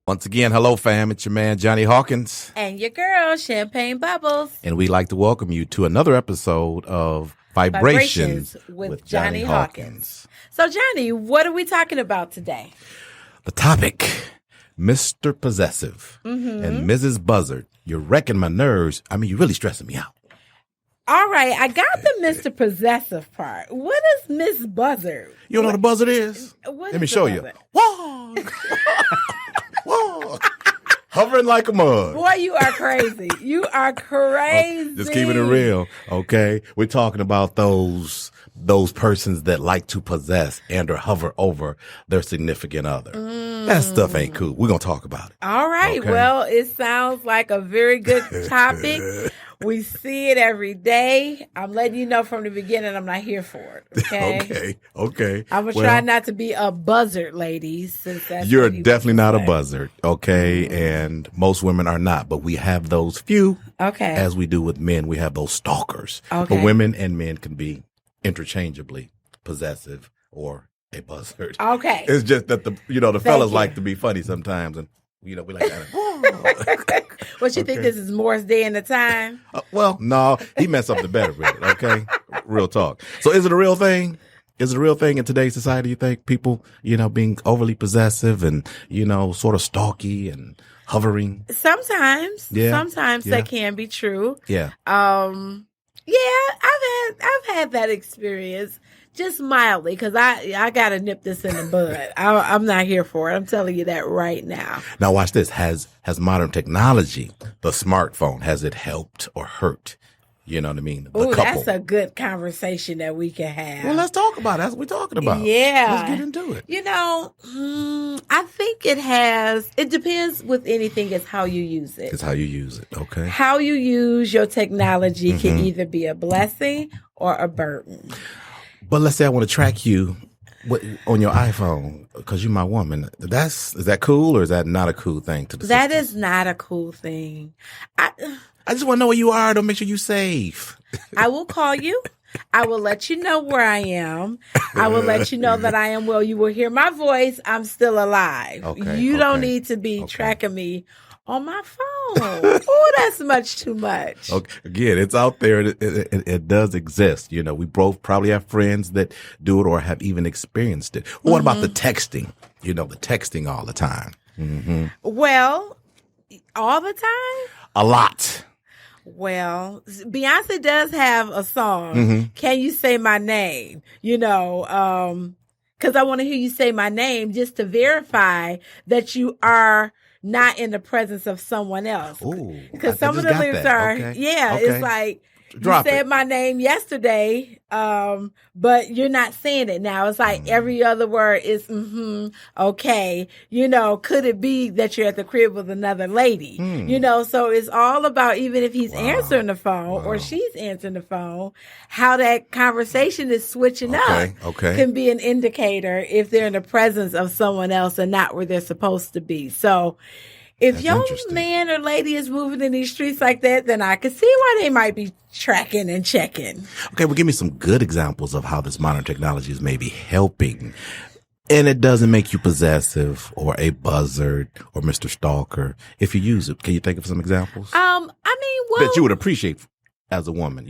Once again, hello, fam. It's your man, Johnny Hawkins. And your girl, Champagne Bubbles. And we'd like to welcome you to another episode of Vibrations with Johnny Hawkins. So, Johnny, what are we talking about today? The topic, Mr. Possessive and Ms.Buzzard. You're wrecking my nerves. I mean, you're really stressing me out. All right, I got the Mr. Possessive part. What is Ms.Buzzard? You don't know what a buzzard is? Let me show you. Whoa! Whoa! Hovering like a mug. Boy, you are crazy. You are crazy. Just keeping it real, okay? We're talking about those persons that like to possess and or hover over their significant other. That stuff ain't cool. We're going to talk about it. All right. Okay. Well, it sounds like a very good topic. We see it every day. I'm letting you know from the beginning I'm not here for it. Okay. Okay. I'm going to try not to be a buzzard, ladies. Since that's you're definitely not a buzzard. Okay. And most women are not, but we have those few. Okay. As we do with men, we have those stalkers. Okay. But women and men can be interchangeably possessive or a buzzard. Okay. It's just that the fellas like to be funny sometimes, and we like that. What you think this is Morris Day and the time? Well, no, he meant something better with it. Okay, real talk. So, is it a real thing? Is it a real thing in today's society? You think people, being overly possessive and sort of stalky and hovering? Sometimes, that can be true. Yeah. Yeah, I've had that experience, just mildly, because I gotta nip this in the bud. I'm not here for it. I'm telling you that right now. Now watch this. Has modern technology, the smartphone, has it helped or hurt? You know what I mean? Oh, that's a good conversation that we can have. Well, let's talk about it. That's what we're talking about. Yeah. Let's get into it. I think it depends with anything. It's how you use it. It's how you use it. Okay. How you use your technology can either be a blessing or a burden. But let's say I want to track you on your iPhone because you're my woman. Is that cool or is that not a cool thing to the That system? is not a cool thing. I just want to know where you are to make sure you're safe. I will call you. I will let you know where I am. I will let you know that I am well. You will hear my voice. I'm still alive. Okay, you don't need to be tracking me on my phone. Oh, that's much too much. Okay. Again, it's out there. It does exist. We both probably have friends that do it or have even experienced it. What about the texting? The texting all the time. Mm-hmm. Well, all the time? A lot. Well, Beyonce does have a song, Can You Say My Name? Because I want to hear you say my name just to verify that you are not in the presence of someone else. Because some of the lyrics are, it's like, you said my name yesterday, but you're not saying it now. It's like every other word is, okay. Could it be that you're at the crib with another lady? So it's all about, even if he's answering the phone or she's answering the phone, how that conversation is switching up can be an indicator if they're in the presence of someone else and not where they're supposed to be. So if your man or lady is moving in these streets like that, then I can see why they might be tracking and checking. Okay, well, give me some good examples of how this modern technology is maybe helping. And it doesn't make you possessive or a buzzard or Mr. Stalker if you use it. Can you think of some examples? That you would appreciate as a woman,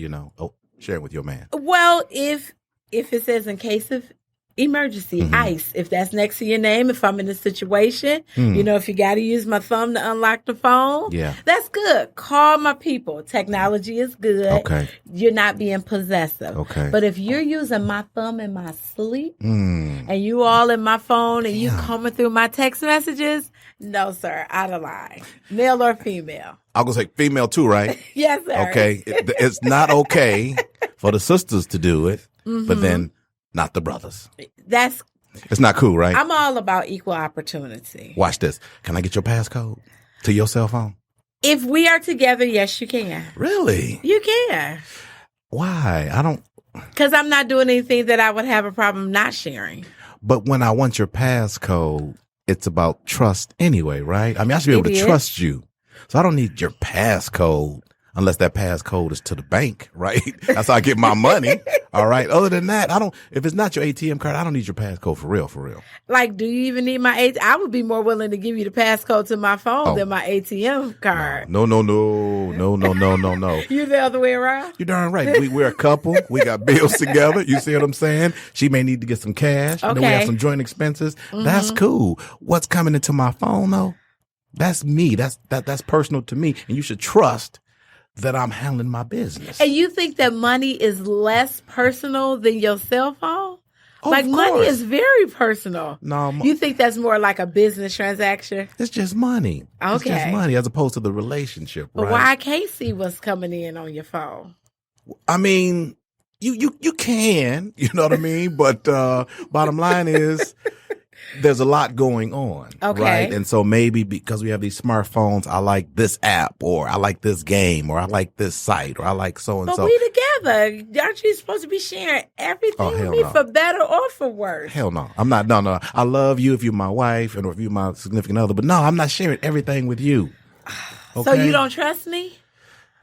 sharing with your man. Well, if it says in case of emergency, ICE, if that's next to your name, if I'm in a situation, if you got to use my thumb to unlock the phone, that's good. Call my people. Technology is good. Okay. You're not being possessive. Okay. But if you're using my thumb in my sleep and you all in my phone and you coming through my text messages, no, sir, out of line. Male or female? I'm going to say female too, right? Yes, sir. Okay. It's not okay for the sisters to do it, but then not the brothers. It's not cool, right? I'm all about equal opportunity. Watch this. Can I get your passcode to your cell phone? If we are together, yes, you can. Really? You can. Why? Because I'm not doing anything that I would have a problem not sharing. But when I want your passcode, it's about trust anyway, right? I mean, I should be able to trust you. So I don't need your passcode unless that passcode is to the bank, right? That's how I get my money. All right. Other than that, if it's not your ATM card, I don't need your passcode for real, for real. Like, do you even need my ATM? I would be more willing to give you the passcode to my phone than my ATM card. No. You the other way around? You're darn right. We're a couple. We got bills together. You see what I'm saying? She may need to get some cash. Okay. And then we have some joint expenses. That's cool. What's coming into my phone though? That's me. That's personal to me. And you should trust that I'm handling my business. And you think that money is less personal than your cell phone? Oh, like, of money course. is very personal. No, you think that's more like a business transaction? It's just money. Okay. It's just money as opposed to the relationship, But right? why I can't see what's coming in on your phone? I mean, you can, you know what I mean? But bottom line is there's a lot going on. Okay. Right? And so maybe because we have these smartphones, I like this app, or I like this game, or I like this site, or I like so and But so. we together. Aren't you supposed to be sharing everything with hell me no. for better or for worse? Hell no. I'm not. No. I love you if you're my wife and or if you're my significant other. But no, I'm not sharing everything with you. So you don't trust me?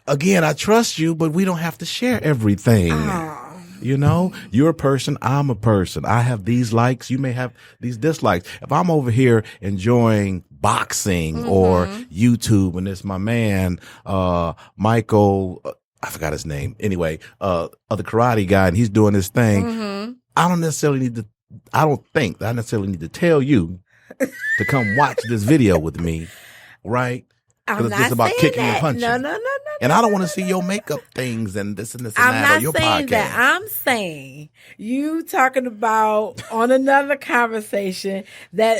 Again, I trust you, but we don't have to share everything. Oh. You know, you're a person. I'm a person. I have these likes. You may have these dislikes. If I'm over here enjoying boxing or YouTube and it's my man, Michael, I forgot his name. Anyway, the karate guy, and he's doing his thing. I don't think that I necessarily need to tell you to come watch this video with me. Right? I'm Because it's not just about saying kicking that. and punching. No. And I don't want to see your makeup things and this and I'm that not on your saying podcast. that. I'm saying you talking about on another conversation that,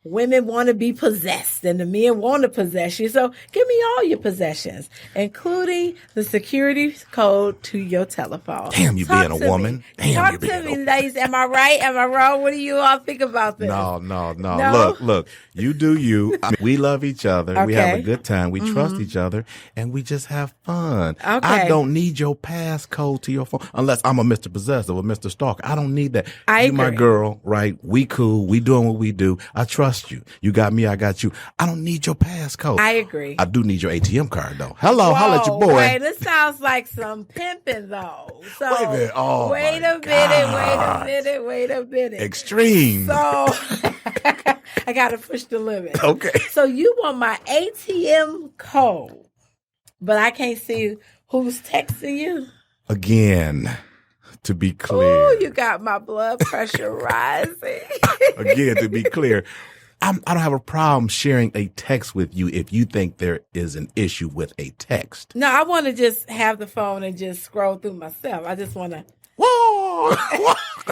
women want to be possessed and the men want to possess you. So give me all your possessions, including the security code to your telephone. Damn, you Talk being a to woman. me. Damn, Talk you to being me, a ladies. Am I right? Am I wrong? What do you all think about this? No. No? Look, you do you. I mean, we love each other. We have Okay. a good time. We trust each other and we just have fun. Okay. I don't need your passcode to your phone unless I'm a Mr. Possessive or Mr. Stalker. I don't need that. I You my agree. girl, right? We cool. We doing what we do. I trust you. You got me. I got you. I don't need your passcode. I agree. I do need your ATM card though. Hello, holla at your boy. Wait, this sounds like some pimping though. So Wait a minute. Oh, wait my a minute, wait a minute. Extreme. So I gotta push the limit. Okay. So you want my ATM code, but I can't see who's texting you. Again, to be clear. Ooh, you got my blood pressure rising. Again, to be clear, I don't have a problem sharing a text with you if you think there is an issue with a text. No, I want to just have the phone and just scroll through myself. I just want to. Whoa!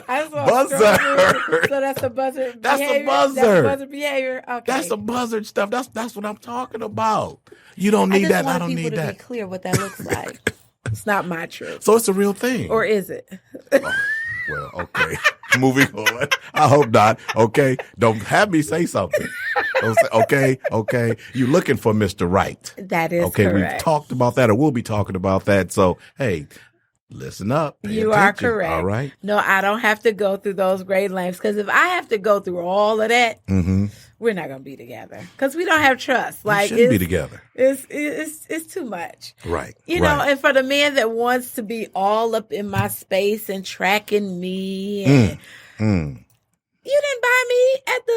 I just want to scroll through. So that's a buzzard That's a behavior. buzzard. That's a buzzard behavior. Okay. That's the buzzard stuff. That's what I'm talking about. You don't need that. I don't need I just want people to that. be clear what that looks like. It's not my truth. So it's a real thing. Or is it? Well, okay. Moving on. I hope not. Okay. Don't have me say something. Don't say, okay. You looking for Mr. Right. That is okay. correct. We've talked about that or we'll be talking about that. So, hey, listen up. Pay You are attention, correct. All right. No, I don't have to go through those great lengths because if I have to go through all of that, we're not going to be together because we don't have trust. We Like shouldn't be together. It's too much. Right. You know, and for the man that wants to be all up in my space and tracking me and you didn't buy me at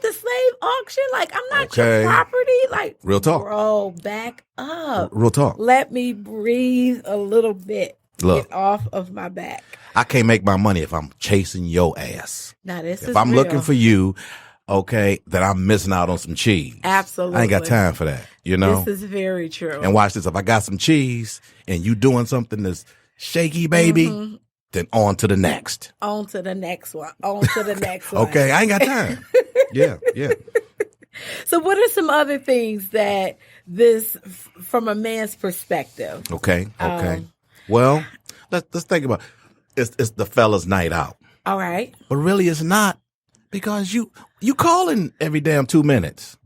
the slave auction. Like, I'm not your property. Like, real talk. Bro, back up. Real talk. Let me breathe a little bit. Look. Get off of my back. I can't make my money if I'm chasing your ass. Now, this is If I'm real. looking for you, okay, then I'm missing out on some cheese. Absolutely. I ain't got time for that, you know? This is very true. And watch this. If I got some cheese and you doing something that's shaky, baby, then on to the next. On to the next one. On to the next one. Okay, I ain't got time. Yeah. So what are some other things that from a man's perspective? Okay. Well, let's think about it. It's the fella's night out. All right. But really it's not because you calling every damn 2 minutes.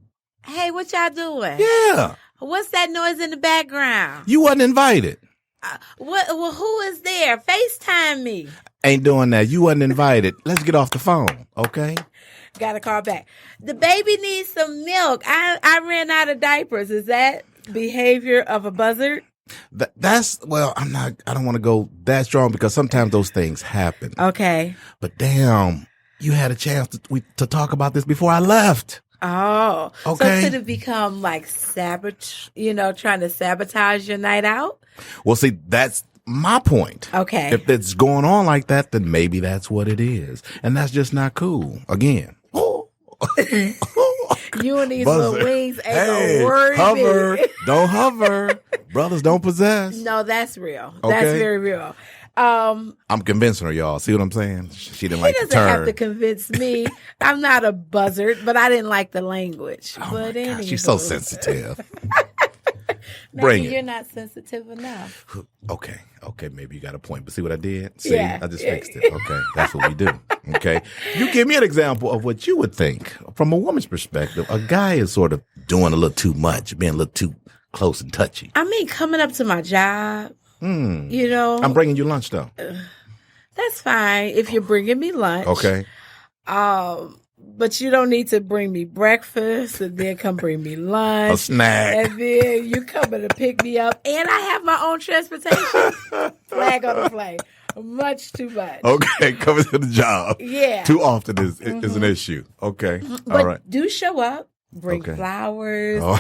Hey, what y'all doing? Yeah. What's that noise in the background? You wasn't invited. Well, who is there? FaceTime me. Ain't doing that. You wasn't invited. Let's get off the phone, okay? Got to call back. The baby needs some milk. I ran out of diapers. Is that behavior of a buzzard? That's, well, I don't want to go that strong because sometimes those things happen. Okay. But damn, you had a chance to talk about this before I left. Oh, okay. So could it become like trying to sabotage your night out? Well, see, that's my point. Okay. If it's going on like that, then maybe that's what it is. And that's just not cool. Again. You and these Buzzard. little wings ain't gonna worry hover. me. Don't hover. Brothers don't possess. No, that's real. Okay. That's very real. I'm convincing her, y'all. See what I'm saying? She didn't like the He doesn't have term. to convince me. I'm not a buzzard, but I didn't like the language. Oh but my gosh, anywho. she's so sensitive. Maybe Bring it. you're not sensitive enough. Okay, maybe you got a point. But see what I did? See, Yeah. I just fixed it. Okay, that's what we do. Okay, you give me an example of what you would think from a woman's perspective. A guy is sort of doing a little too much, being a little too close and touchy. I mean, coming up to my job, you know. I'm bringing you lunch though. That's fine if you're bringing me lunch. Okay. But you don't need to bring me breakfast and then come bring me lunch. A snack. And then you coming to pick me up. And I have my own transportation. Flag on the play. Much too much. Okay, coming to the job. Yeah. Too often is an issue. Okay. But All right. do show up. Bring Okay. flowers, Oh.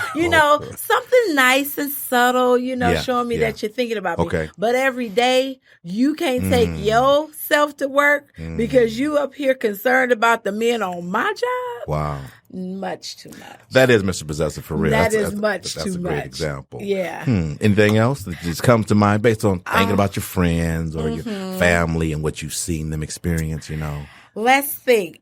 something nice and subtle, showing me yeah. that you're thinking about me. Okay. But every day, you can't take yourself to work because you up here concerned about the men on my job. Wow. Much too much. That is Mr. Possessive for real. That That's is much that's too a great much. example. Yeah. Anything else that just comes to mind based on thinking about your friends or your family and what you've seen them experience, Let's think.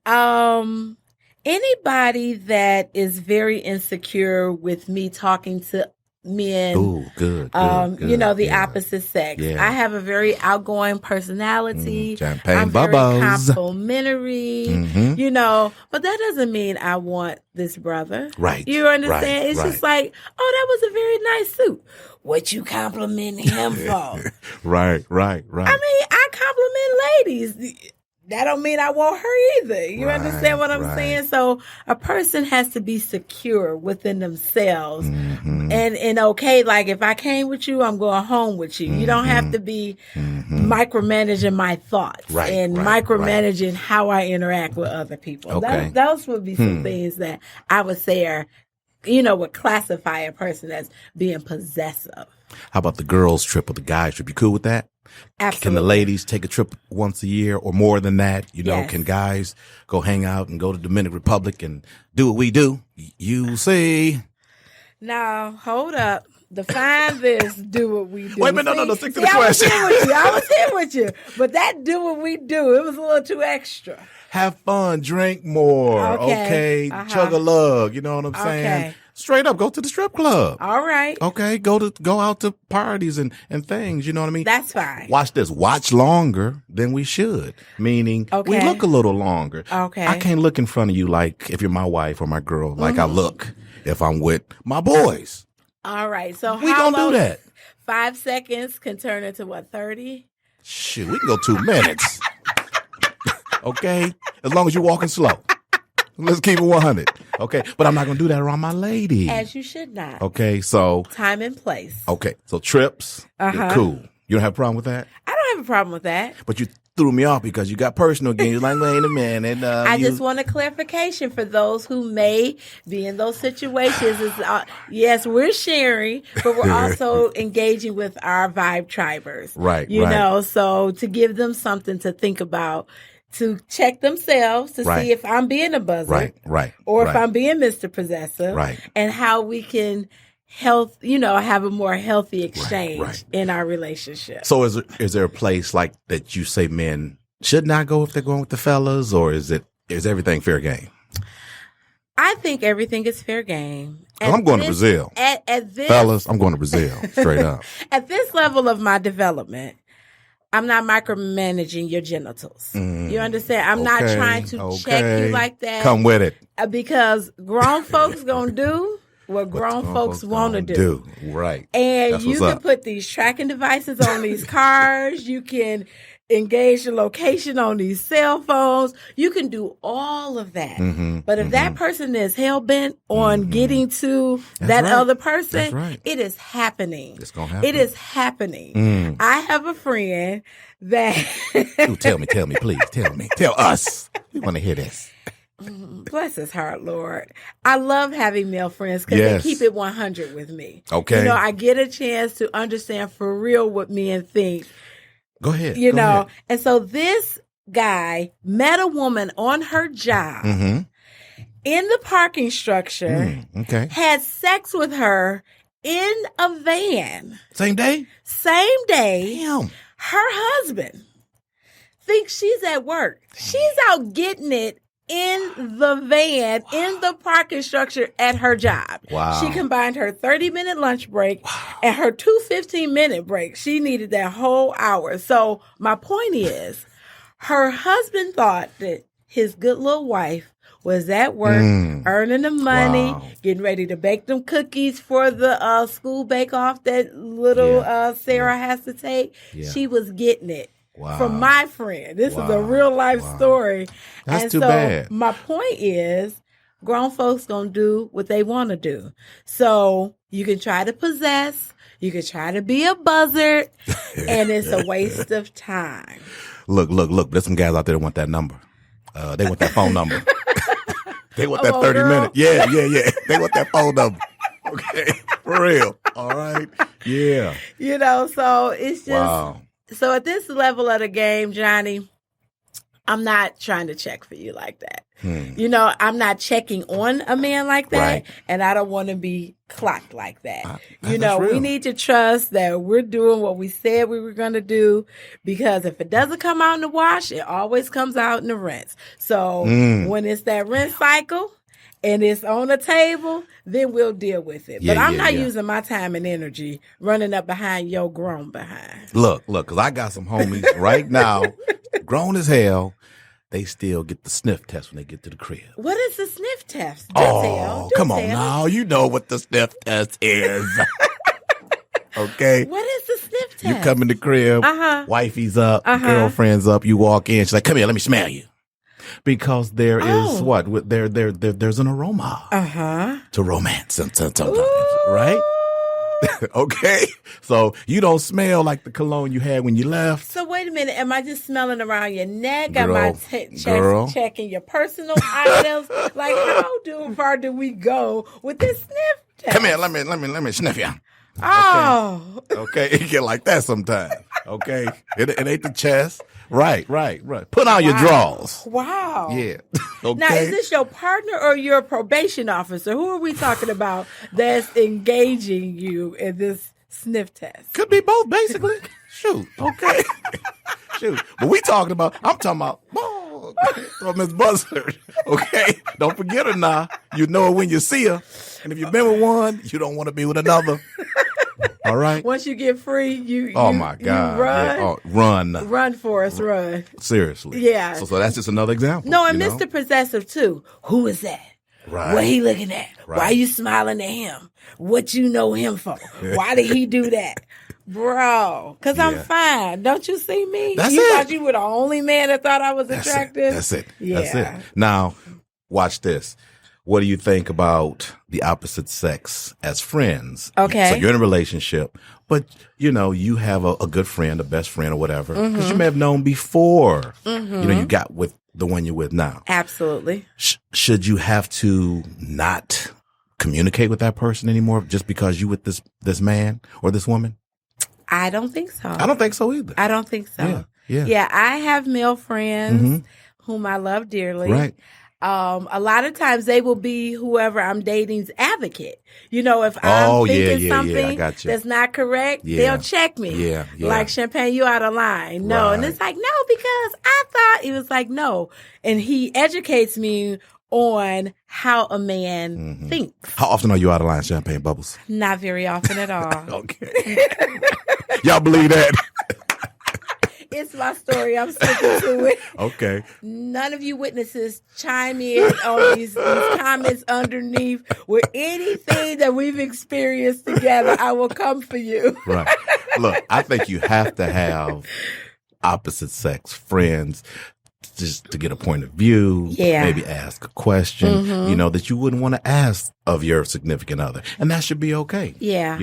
Anybody that is very insecure with me talking to men, Ooh, good. the yeah. opposite sex. Yeah. I have a very outgoing personality. Champagne I'm very bubbles. complimentary, but that doesn't mean I want this brother. Right. You understand? Right, It's right. just like, oh, that was a very nice suit. What you complimenting him for? Right. I mean, I compliment ladies. That don't mean I want her either. You Right, understand what I'm right. saying? So a person has to be secure within themselves and okay, like if I came with you, I'm going home with you. You don't have to be micromanaging my thoughts and micromanaging how I interact with other people. Okay. Those would be some things that I would say are, would classify a person as being possessive. How about the girls' trip or the guys' trip? You cool with that? Absolutely. Can the ladies take a trip once a year or more than that? Yes. Can guys go hang out and go to Dominican Republic and do what we do? You see. Now, hold up. Define this, do what we do. Wait a minute, no, stick to the I was question. I was here with you. But that do what we do, it was a little too extra. Have fun, drink more, okay? Chug a lug, you know what I'm saying? Okay. Straight up, go to the strip club. All right. Okay, go out to parties and things, you know what I mean? That's fine. Watch this. Watch longer than we should. Meaning, we Okay. look a little longer. Okay. I can't look in front of you like if you're my wife or my girl, like I look if I'm with my boys. All right. So We gonna do that. 5 seconds can turn into what, 30? Shoot, we can go 2 minutes. Okay? As long as you're walking slow. Let's keep it 100. Okay? But I'm not going to do that around my lady. As you should not. Okay? So, Time and place. okay. So trips, cool. You don't have a problem with that? I don't have a problem with that. But you threw me off because you got personal again. You're like, wait a minute. I just want a clarification for those who may be in those situations. Yes, we're sharing, but we're also engaging with our vibe tribers. Right, You right. know, so to give them something to think about, to check themselves to Right. see if I'm being a buzzard. Right. Or if right. I'm being Mr. Possessive. Right. And how we can have a more healthy exchange right. in our relationship. So is there a place like that you say men should not go if they're going with the fellas, or is everything fair game? I think everything is fair game. Well, I'm going to Brazil. At this, Fellas, I'm going to Brazil, straight up. At this level of my development, I'm not micromanaging your genitals. You understand? I'm not Okay, trying to check you like that. Come with it. Because grown folks gonna do what grown folks want to do. Right. And That's you what's can up. put these tracking devices on these cars. You can engage the location on these cell phones. You can do all of that. But if that person is hell-bent on getting to that other person, it is happening. It's going to happen. It is happening. I have a friend that... Ooh, tell me, please. Tell me. Tell us. We want to hear this. Bless his heart, Lord. I love having male friends because they keep it 100 with me. Okay. You know, I get a chance to understand for real what men think. Go ahead. You know, and so this guy met a woman on her job in the parking structure, had sex with her in a van. Same day? Same day. Damn. Her husband thinks she's at work. She's out getting it in the van, in the parking structure at her job. Wow. She combined her 30-minute lunch break and her 2 15-minute breaks. She needed that whole hour. So my point is, her husband thought that his good little wife was at work, earning the money, getting ready to bake them cookies for the school bake-off that little Sarah has to take. She was getting it. From my friend. This is a real life story. That's too bad. My point is, grown folks gonna do what they want to do. So you can try to possess, you can try to be a buzzard, and it's a waste of time. Look. There's some guys out there that want that number. They want that phone number. They want that 30 minutes. Yeah. They want that phone number. Okay, for real. All right. Yeah. You know, so it's just. So at this level of the game, Johnny, I'm not trying to check for you like that. You know, I'm not checking on a man like that, and I don't want to be clocked like that. You know, we need to trust that we're doing what we said we were going to do, because if it doesn't come out in the wash, it always comes out in the rinse. So when it's that rinse cycle and it's on the table, then we'll deal with it. But I'm not using my time and energy running up behind your grown behind. Look, because I got some homies right now, grown as hell. They still get the sniff test when they get to the crib. What is the sniff test? Come on now. You know what the sniff test is. Okay? What is the sniff test? You come in the crib, wifey's up, girlfriend's up, you walk in, she's like, come here, let me smell you. Because there is what? There's an aroma to romance sometimes, right? Okay. So you don't smell like the cologne you had when you left. So wait a minute. Am I just smelling around your neck? Am I checking your personal items? Like, how far do we go with this sniff test? Come here. Let me sniff you. Oh. Okay. It get like that sometimes. Okay. It ain't the chest. Right. Put on your drawers. Wow. Yeah. Okay. Now, is this your partner or your probation officer? Who are we talking about that's engaging you in this sniff test? Could be both, basically. Shoot. Okay. Shoot. But I'm talking about from Ms.Buzzard. Okay. Don't forget her now. You know her when you see her. And if you've been with one, you don't want to be with another. All right. Once you get free, you my God. You run. Yeah. Run. Run, Forrest, run. Seriously. Yeah. So that's just another example. No, and Mr. Possessive too. Who is that? Right. What he looking at? Right. Why you smiling at him? What you know him for? Why did he do that? Bro, because I'm fine. Don't you see me? You thought you were the only man that thought I was attractive? That's it. Yeah. That's it. Now, watch this. What do you think about the opposite sex as friends? Okay. So you're in a relationship, but you have a good friend, a best friend or whatever, because you may have known before, you got with the one you're with now. Absolutely. Should you have to not communicate with that person anymore just because you with this man or this woman? I don't think so. I don't think so either. I don't think so. Yeah. I have male friends whom I love dearly. Right. A lot of times they will be whoever I'm dating's advocate. If I'm thinking something that's not correct, they'll check me. Yeah. Like, Champagne, you out of line. No. Right. And it's like, no, because I thought, he was like, no. And he educates me on how a man thinks. How often are you out of line, Champagne Bubbles? Not very often at all. Okay. Y'all believe that? It's my story. I'm sticking to it. Okay. None of you witnesses chime in on these comments underneath with anything that we've experienced together. I will come for you. Right. Look, I think you have to have opposite sex friends just to get a point of view, maybe ask a question, that you wouldn't want to ask of your significant other. And that should be okay. Yeah.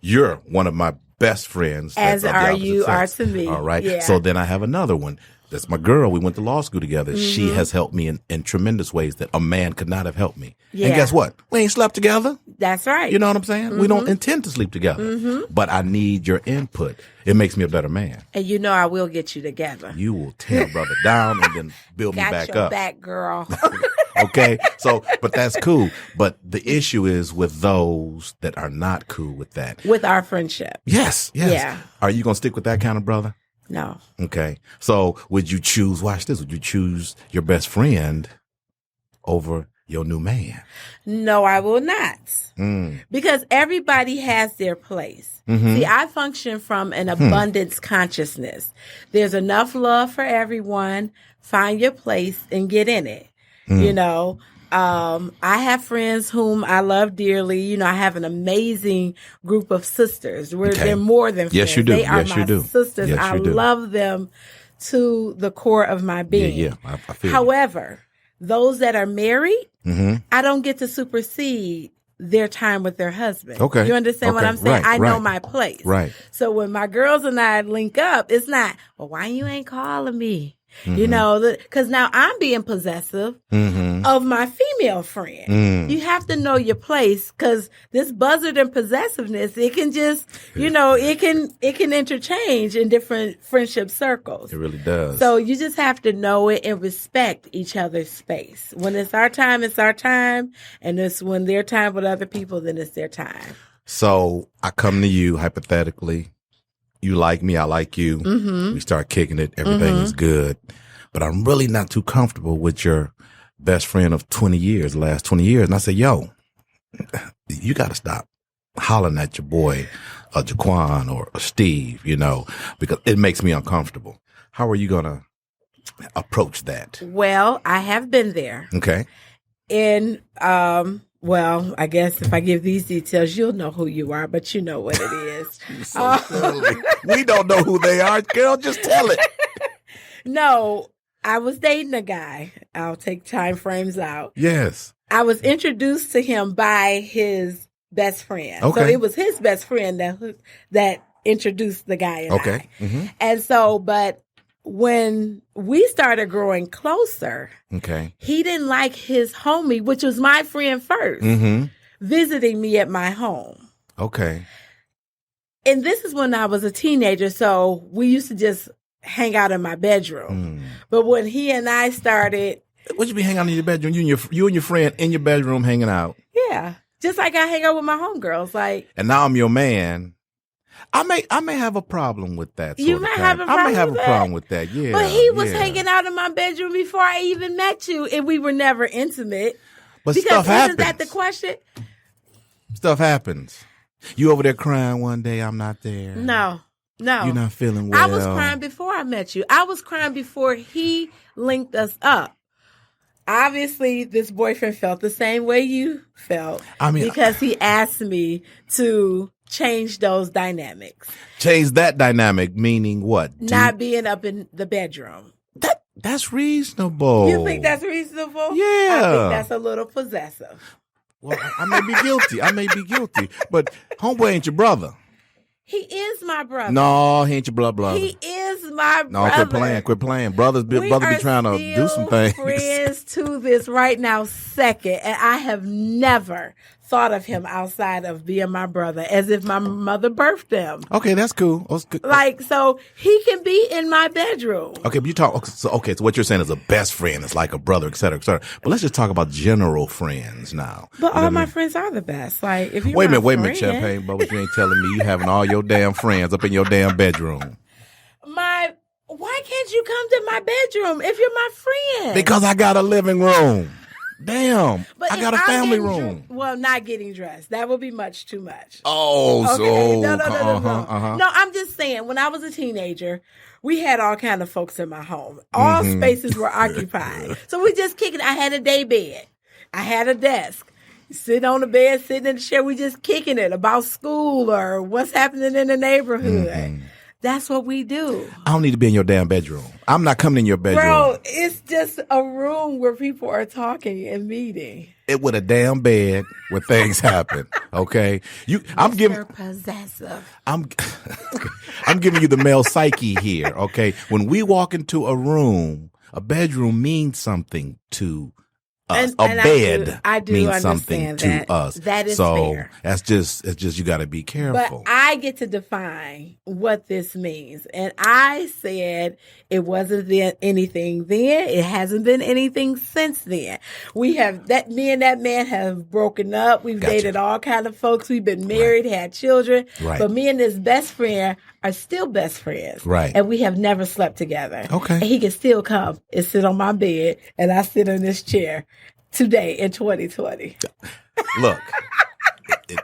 You're one of my best friends. As are you are to me. All right. Yeah. So then I have another one. That's my girl. We went to law school together. She has helped me in tremendous ways that a man could not have helped me. Yeah. And guess what? We ain't slept together. That's right. You know what I'm saying? We don't intend to sleep together. But I need your input. It makes me a better man. And I will get you together. You will tear brother down and then build me back Got your up. back, girl. Okay. So, but that's cool. But the issue is with those that are not cool with that. With our friendship. Yes. Yeah. Are you going to stick with that kind of brother? No. Okay. So would you choose your best friend over your new man? No, I will not. Because everybody has their place. See, I function from an abundance consciousness. There's enough love for everyone. Find your place and get in it. I have friends whom I love dearly. I have an amazing group of sisters. They're more than friends. Yes, you do. They are my sisters. Yes, I love them to the core of my being. Yeah. I feel However, those that are married, I don't get to supersede their time with their husband. Okay. You understand what I'm saying? Right, I know my place. Right. So when my girls and I link up, it's not, well, why you ain't calling me? Because now I'm being possessive of my female friend. You have to know your place, because this buzzard and possessiveness, it can just, it can interchange in different friendship circles. It really does. So you just have to know it and respect each other's space. When it's our time, it's our time. And it's when their time with other people, then it's their time. So I come to you hypothetically. You like me, I like you. We start kicking it. Everything is good. But I'm really not too comfortable with your best friend of 20 years, the last 20 years. And I say, yo, you got to stop hollering at your boy, Jaquan or Steve, because it makes me uncomfortable. How are you going to approach that? Well, I have been there. Okay. And, I guess if I give these details, you'll know who you are, but you know what it is. So silly. We don't know who they are. Girl, just tell it. No, I was dating a guy. I'll take time frames out. Yes. I was introduced to him by his best friend. Okay. So it was his best friend that introduced the guy and I. And so, but when we started growing closer, he didn't like his homie, which was my friend first, visiting me at my home. Okay. And this is when I was a teenager, so we used to just hang out in my bedroom. But when he and I started... Would you be hanging out in your bedroom? You and your friend in your bedroom hanging out? Yeah. Just like I hang out with my homegirls. And now I'm your man. I may have a problem with that. You may have a problem. I may have a problem with that. Yeah. But he was hanging out in my bedroom before I even met you, and we were never intimate. But because stuff happens. Isn't that the question? Stuff happens. You over there crying one day, I'm not there. No. You're not feeling well. I was crying before I met you. I was crying before he linked us up. Obviously, this boyfriend felt the same way you felt. Because he asked me to change those dynamics. Change that dynamic, meaning what? Not being up in the bedroom. That's reasonable. You think that's reasonable? Yeah. I think that's a little possessive. Well, I may be guilty. But homeboy ain't your brother. He is my brother. No, he ain't your brother. He is my brother. No, quit playing. Brothers be trying to do some things. Friends to this right now second, and I have never thought of him outside of being my brother, as if my mother birthed him. Okay, that's cool. So he can be in my bedroom. Okay, but you talk. So what you're saying is a best friend. It's like a brother, et cetera, et cetera. But let's just talk about general friends now. But all my friends are the best. If you wait a minute, Champagne, but you ain't telling me you having all your damn friends up in your damn bedroom. Why can't you come to my bedroom if you're my friend? Because I got a living room. Damn. But I got a family room. Not getting dressed. That would be much too much. Oh, okay. so. No. No, I'm just saying, when I was a teenager, we had all kind of folks in my home. All spaces were occupied. So we just kicking. I had a day bed. I had a desk. Sit on the bed, sitting in the chair. We just kicking it about school or what's happening in the neighborhood. That's what we do. I don't need to be in your damn bedroom. I'm not coming in your bedroom. Bro, it's just a room where people are talking and meeting. It with a damn bed where things happen. Okay, I'm giving Possessive. I'm giving you the male psyche here. Okay, when we walk into a room, a bedroom means something to us. A bed I do means something understand to us. That is so fair. it's just you got to be careful. But I get to define what this means. And I said it wasn't anything then. It hasn't been anything since then. Me and that man have broken up. We've dated all kind of folks. We've been married, had children. Right. But me and this best friend are still best friends. Right. And we have never slept together. Okay. And he can still come and sit on my bed and I sit in this chair today in 2020. Look,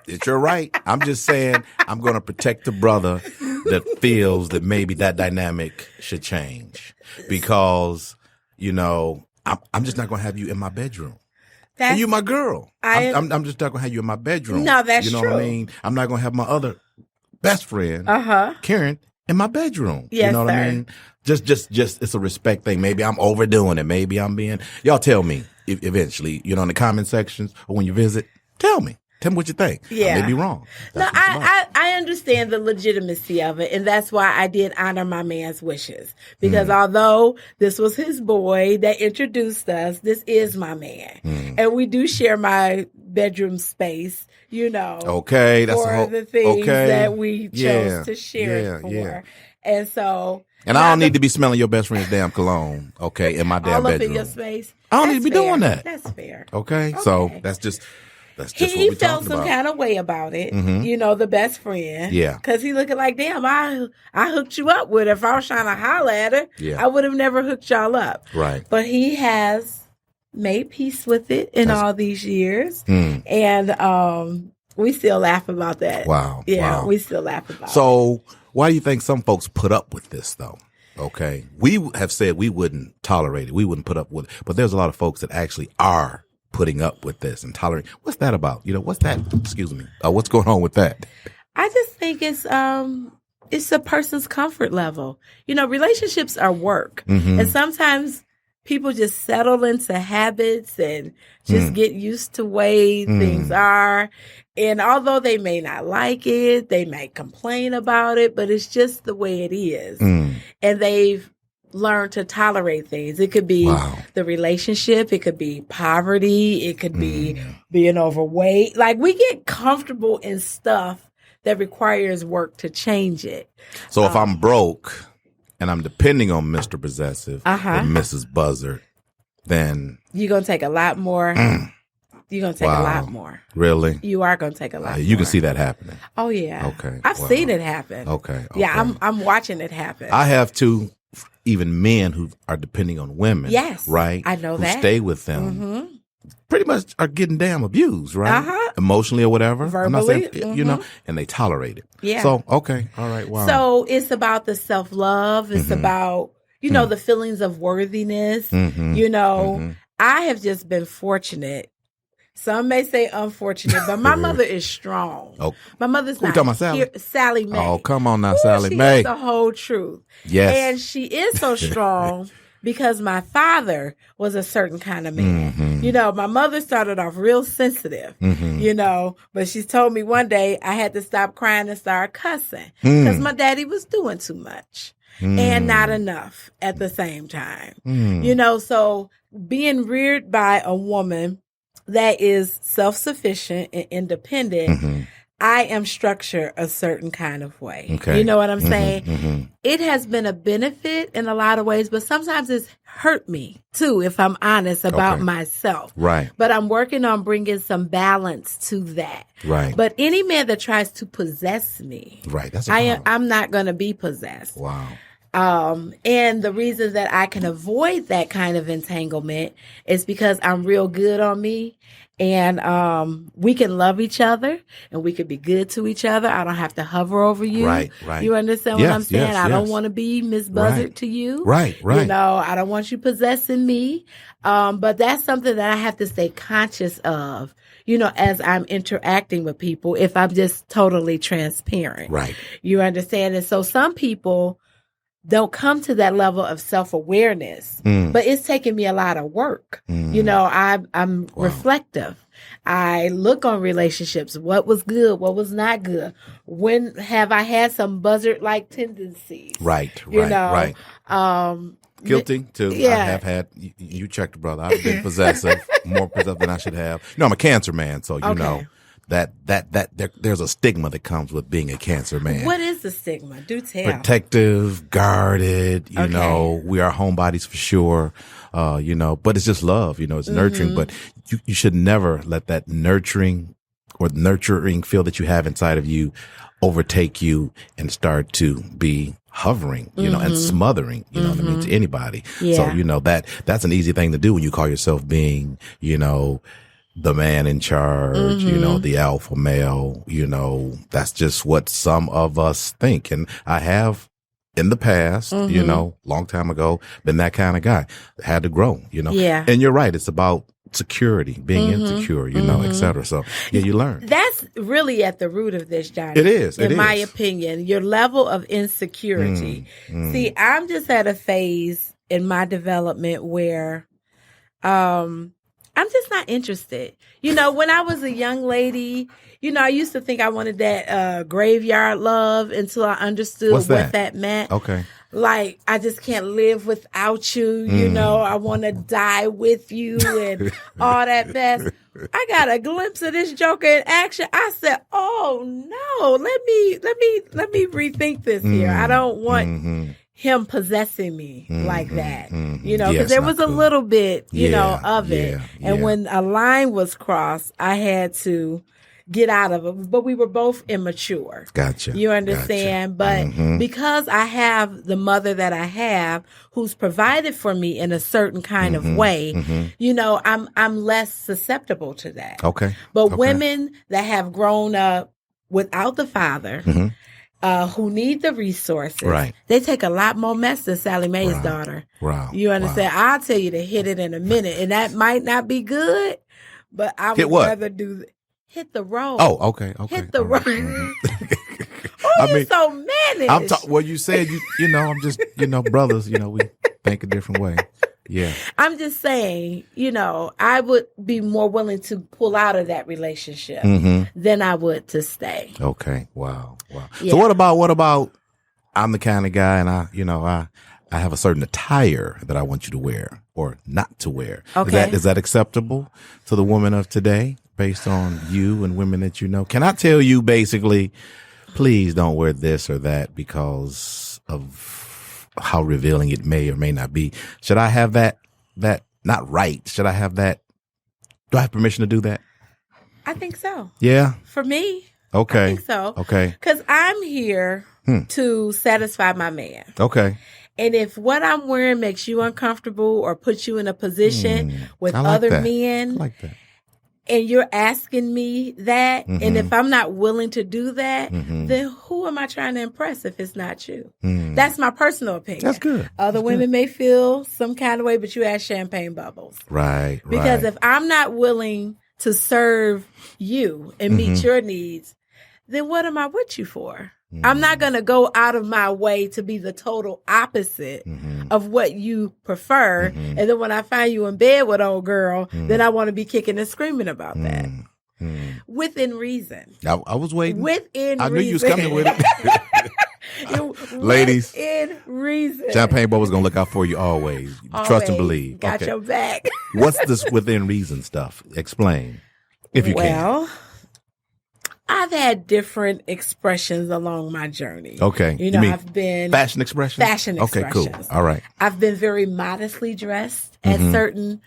it's your right. I'm just saying I'm going to protect the brother that feels that maybe that dynamic should change because, I'm just not going to have you in my bedroom. And you my girl. I'm just not going to have you in my bedroom. No, that's true. You know what I mean? I'm not going to have my other best friend, Karen, in my bedroom. Yes, you know what I mean? Just it's a respect thing. Maybe I'm overdoing it. Maybe I'm being, y'all tell me eventually, in the comment sections or when you visit, tell me what you think. Yeah. I may be wrong. I understand the legitimacy of it. And that's why I did honor my man's wishes. Because although this was his boy that introduced us, this is my man. And we do share my bedroom space, Okay. That's for the things that we chose to share it for. Yeah. And so. And I don't need to be smelling your best friend's damn cologne, okay, in my damn all bedroom. All up in your space. I don't need to be doing that. That's fair. Okay. So that's just what we're he felt talking some about. kind of way about it, the best friend. Yeah. Because he looking like, damn, I hooked you up with her. If I was trying to holler at her, I would have never hooked y'all up. Right. But he has made peace with it in all these years. And we still laugh about that. Wow. Yeah, wow. we still laugh about it. So why do you think some folks put up with this, though? Okay. We have said we wouldn't tolerate it. We wouldn't put up with it. But there's a lot of folks that actually are putting up with this and tolerating. What's that about? What's that? Excuse me. What's going on with that? I just think it's a person's comfort level. Relationships are work. And sometimes people just settle into habits and just get used to way things are. And although they may not like it, they may complain about it, but it's just the way it is. And they've learned to tolerate things. It could be the relationship. It could be poverty. It could be being overweight. Like, we get comfortable in stuff that requires work to change it. So if I'm broke and I'm depending on Mr. Possessive and Ms.Buzzard, then you're going to take a lot more. You're going to take a lot more. Really? You are going to take a lot more. You can see that happening. Oh, yeah. Okay. I've seen it happen. Okay. Yeah, I'm watching it happen. I have too, even men who are depending on women. Yes. Right? I know who that. Stay with them. Pretty much are getting damn abused, right? Emotionally or whatever. Verbally. I'm not saying, and they tolerate it. Yeah. So, okay. All right. Wow. So it's about the self-love. It's about, the feelings of worthiness. I have just been fortunate. Some may say unfortunate, but my mother is strong. Oh. My mother's Who not. we talking about, Sally? Sally Mae. Oh, come on now, Sally She Mae. is the whole truth. Yes. And she is so strong because my father was a certain kind of man. My mother started off real sensitive, but she told me one day I had to stop crying and start cussing because my daddy was doing too much and not enough at the same time. So being reared by a woman that is self-sufficient and independent, I am structured a certain kind of way. Okay. You know what I'm saying? It has been a benefit in a lot of ways, but sometimes it's hurt me too, if I'm honest about myself. Right. But I'm working on bringing some balance to that. Right. But any man that tries to possess me, right. That's a problem. I'm not going to be possessed. Wow. And the reason that I can avoid that kind of entanglement is because I'm real good on me. And we can love each other and we can be good to each other. I don't have to hover over you. Right. You understand what I'm saying? I don't want to be Ms.Buzzard to you. Right. You know, I don't want you possessing me. But that's something that I have to stay conscious of, you know, as I'm interacting with people, if I'm just totally transparent. Right. You understand? And so some people don't come to that level of self-awareness, but it's taken me a lot of work. You know, I'm reflective. I look on relationships. What was good? What was not good? When have I had some buzzard-like tendencies? Right. Guilty too. Yeah. I have had, you checked, brother. I've been possessive, more possessive than I should have. You know, I'm a Cancer man, so you know. There's a stigma that comes with being a Cancer man. What is the stigma? Do tell. Protective, guarded, you know, we are homebodies for sure. You know, but it's just love, you know, it's nurturing, but you should never let that nurturing feel that you have inside of you overtake you and start to be hovering, you know, and smothering, you know what I mean, to anybody. Yeah. So, you know, that's an easy thing to do when you call yourself being, you know, the man in charge, you know, the alpha male, you know, that's just what some of us think. And I have in the past, you know, long time ago, been that kind of guy. Had to grow, you know. Yeah. And you're right. It's about security, being insecure, you know, et cetera. So yeah, you learn. That's really at the root of this, Johnny. It is. In my opinion, your level of insecurity. See, I'm just at a phase in my development where, I'm just not interested. You know, when I was a young lady, you know, I used to think I wanted that graveyard love until I understood what that meant. Okay. Like, I just can't live without you. You know, I want to die with you and all that mess. I got a glimpse of this Joker in action. I said, "Oh no, let me rethink this here. I don't want him possessing me like that, you know, because there was a little bit, you know, of it. And when a line was crossed, I had to get out of it. But we were both immature. Gotcha. You understand? But because I have the mother that I have, who's provided for me in a certain kind of way, you know, I'm less susceptible to that. Okay. But women that have grown up without the father, who need the resources, they take a lot more mess than Sally Mae's daughter. Wow. You understand? I'll tell you to hit it in a minute, and that might not be good, but I would rather do hit the road. Oh, okay. Hit the road. I mean, you're so mannish. Well, you said you know, I'm just, you know, brothers, you know, we think a different way. Yeah. I'm just saying, you know, I would be more willing to pull out of that relationship than I would to stay. Okay. Wow. Yeah. So what about I'm the kind of guy and I have a certain attire that I want you to wear or not to wear. Okay. Is that acceptable to the woman of today based on you and women that you know? Can I tell you basically, please don't wear this or that because of how revealing it may or may not be? Should I have that not right? Should I have that? Do I have permission to do that? I think so. Yeah. For me. Okay. I think so. Okay. Because I'm here to satisfy my man. Okay. And if what I'm wearing makes you uncomfortable or puts you in a position with other men, I like that. And you're asking me that, and if I'm not willing to do that, then who am I trying to impress if it's not you? That's my personal opinion. That's good. Other women may feel some kind of way, but you ask champagne bubbles. Right. Because if I'm not willing to serve you and meet your needs, then what am I with you for? I'm not going to go out of my way to be the total opposite of what you prefer. And then when I find you in bed with old girl, then I want to be kicking and screaming about that. Within reason. I was waiting. Within reason. I knew you was coming with it. Ladies. Within reason. Champagne Bubble's going to look out for you always. Trust and believe. Got your back. What's this within reason stuff? Explain. If you can. Well, I've had different expressions along my journey. Okay. You know, I've been fashion expressions. Fashion expressions. Okay, cool. All right. I've been very modestly dressed. at certain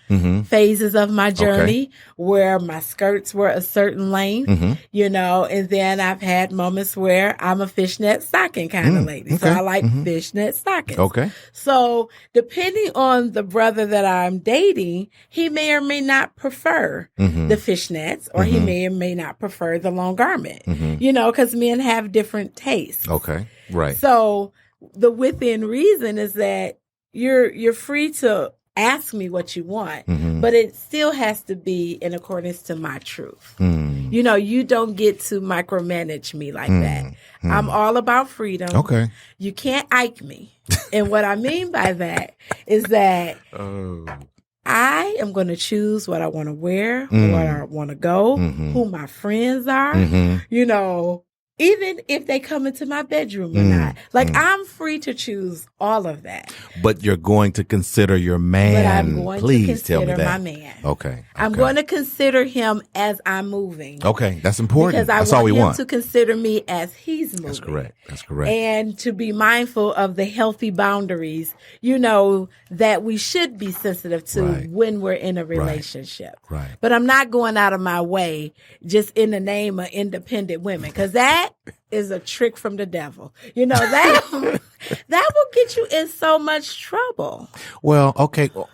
phases of my journey where my skirts were a certain length, you know, and then I've had moments where I'm a fishnet stocking kind of lady. So I like fishnet stockings. Okay. So depending on the brother that I'm dating, he may or may not prefer the fishnets, or he may or may not prefer the long garment, you know, because men have different tastes. Okay. Right. So the within reason is that you're free to ask me what you want, but it still has to be in accordance to my truth. You know, you don't get to micromanage me like that. I'm all about freedom. Okay. You can't Ike me. And what I mean by that is that I am going to choose what I want to wear, where I want to go, who my friends are, you know, even if they come into my bedroom or not. Like, I'm free to choose all of that. But you're going to consider your man. But I'm going Please to consider tell me that. my man. Okay. I'm going to consider him as I'm moving. Okay. That's important. Because I That's want all we him want. to consider me as he's moving. That's correct. That's correct. And to be mindful of the healthy boundaries, you know, that we should be sensitive to when we're in a relationship. Right. But I'm not going out of my way just in the name of independent women, because that is a trick from the devil. You know, that will get you in so much trouble. Well, okay. Well,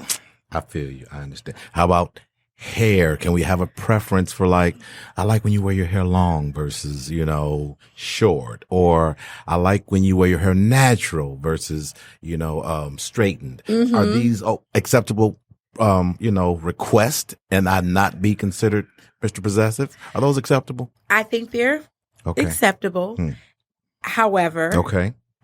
I feel you. I understand. How about hair? Can we have a preference for, like, I like when you wear your hair long versus, you know, short, or I like when you wear your hair natural versus, you know, straightened. Are these acceptable, you know, requests, and I not be considered Mr. Possessive? Are those acceptable? I think they're acceptable. However,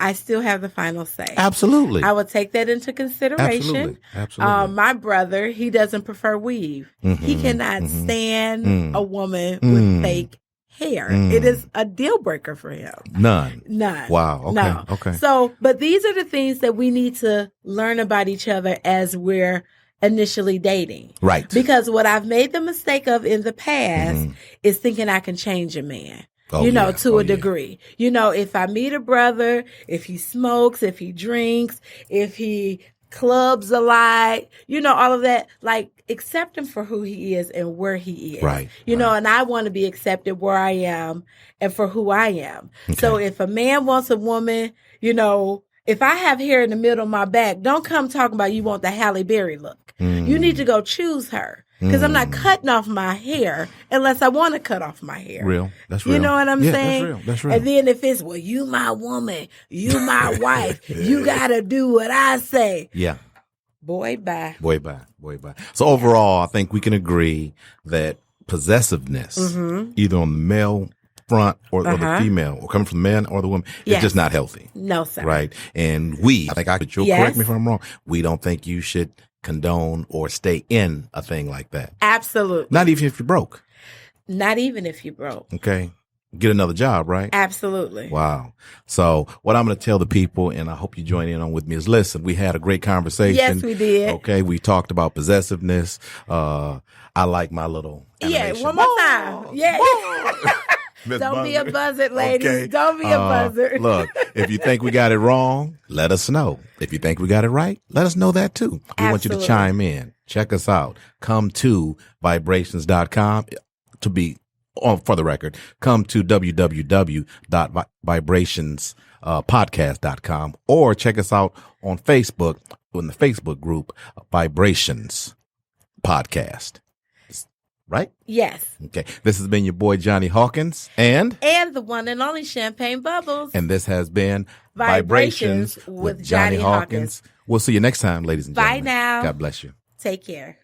I still have the final say. Absolutely. I will take that into consideration. Absolutely. My brother, he doesn't prefer weave. He cannot stand a woman with fake hair. It is a deal breaker for him. None. Wow. Okay. No. Okay. So, but these are the things that we need to learn about each other as we're initially dating. Right. Because what I've made the mistake of in the past is thinking I can change a man. You know, to a degree. You know, if I meet a brother, if he smokes, if he drinks, if he clubs a lot, you know, all of that, like, accept him for who he is and where he is. Right. You know, and I want to be accepted where I am and for who I am. Okay. So if a man wants a woman, you know, if I have hair in the middle of my back, don't come talking about you want the Halle Berry look. You need to go choose her. Because I'm not cutting off my hair unless I want to cut off my hair. Real. That's real. You know what I'm saying? That's real. That's real. And then if it's, well, you my woman, you my wife, you got to do what I say. Yeah. Boy, bye. Boy, bye. Boy, bye. So overall, I think we can agree that possessiveness, either on the male front or the female, or coming from the man or the woman, it's just not healthy. No, sir. Right. And you'll correct me if I'm wrong, we don't think you should condone or stay in a thing like that. Absolutely. Not even if you're broke. Not even if you're broke. Okay. Get another job, right? Absolutely. Wow. So what I'm going to tell the people, and I hope you join in on with me, is listen, we had a great conversation. Yes, we did. Okay. We talked about possessiveness. I like my little animation. Yeah, one more time. Yeah. Don't be a buzzard, ladies. Okay. Don't be a buzzard. Look, if you think we got it wrong, let us know. If you think we got it right, let us know that too. We want you to chime in. Check us out. Come to vibrations.com to be for the record. Come to www.vibrationspodcast.com or check us out on Facebook in the Facebook group Vibrations Podcast. Right? Yes. Okay. This has been your boy, Johnny Hawkins, and the one and only Champagne Bubbles. And this has been Vibrations with Johnny Hawkins. We'll see you next time, ladies and gentlemen. Bye now. God bless you. Take care.